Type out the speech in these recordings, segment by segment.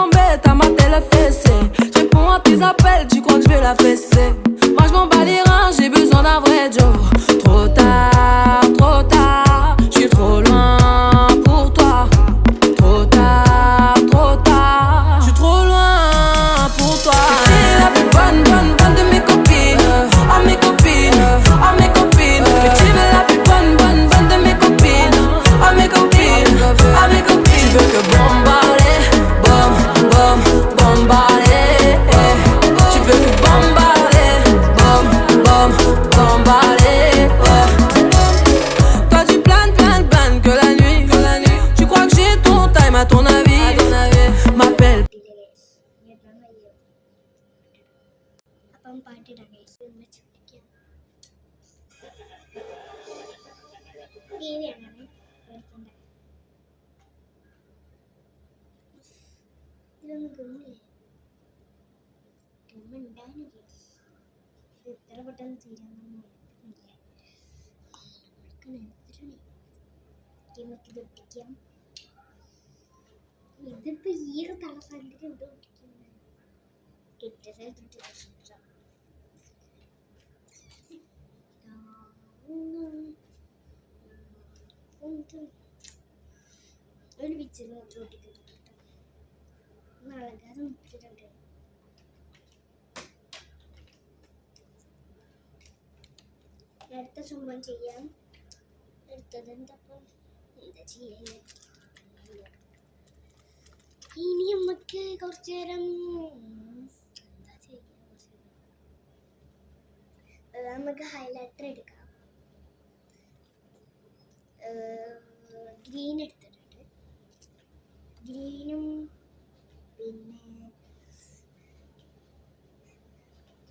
tombée, ta main elle est fessée. Je réponds à tes appels, tu crois que je vais la fesser. Moi je m'en bats les reins, j'ai besoin d'un vrai Joe. Trop tard, je suis trop loin pour toi. Trop tard, je suis trop loin pour toi. T'es la plus bonne de mes copines. Oh mes copines, oh mes copines. Mais tu veux la plus bonne de mes copines. Oh mes copines, oh mes copines. Tu veux que bombarder, bombarder. Tu veux que bombarder, bombarder. Toi tu planes que la nuit. Tu crois que j'ai ton time à ton avis. M'appelle. അപ്പം പാട്ടിടാം ദേവിയാണ് പേടിക്കണ്ട ഇതിലൊന്നും ഗമ്മില്ലേ ഗമ്മുണ്ടാനില്ല ഇത് ഇത്ര പെട്ടെന്ന് തീരാനൊന്നും നമുക്ക് ഇത് ഒട്ടിക്കാം ഇതിപ്പോ ഈ ഒരു തലസ്ഥാനത്തേക്ക് ഇത് ഒട്ടിക്കുന്നത് കിട്ടിയ സ്ഥലത്ത് ഒരു പിക്ചർ മാത്രം ഒട്ടിക്കുന്നുണ്ട് അളകാതെ നോക്കിയിട്ടുണ്ട് അടുത്ത സംഭവം ചെയ്യാം അടുത്തത് എന്താപ്പം എന്താ ചെയ്യാ ഇനി നമുക്ക് കുറച്ചു നേരം എന്താ ചെയ്യാ നമുക്ക് ഹൈലൈറ്റർ എടുക്കാം ഗ്രീൻ എടുത്തിട്ടുണ്ട് ഗ്രീനും പിന്നെ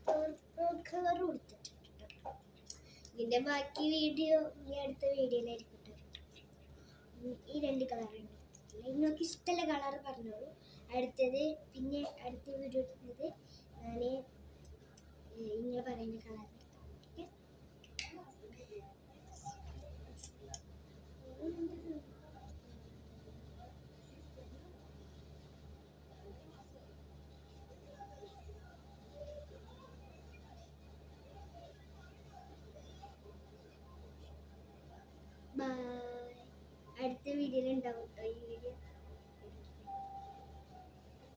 പർപ്പിൾ കളറും എടുത്തിട്ടുണ്ട് ഇതിൻ്റെ ബാക്കി വീഡിയോ ഈ അടുത്ത വീഡിയോയിലായിരിക്കും ഈ രണ്ട് കളറും എടുത്തിട്ടില്ല നിങ്ങൾക്ക് ഇഷ്ടമുള്ള കളർ പറഞ്ഞോളൂ അടുത്തത് പിന്നെ അടുത്ത വീഡിയോ എടുക്കുന്നത് ഞാൻ ഇങ്ങനെ പറയുന്ന കളർ ബൈ അടുത്ത വീഡിയോയിൽ ഉണ്ടാവും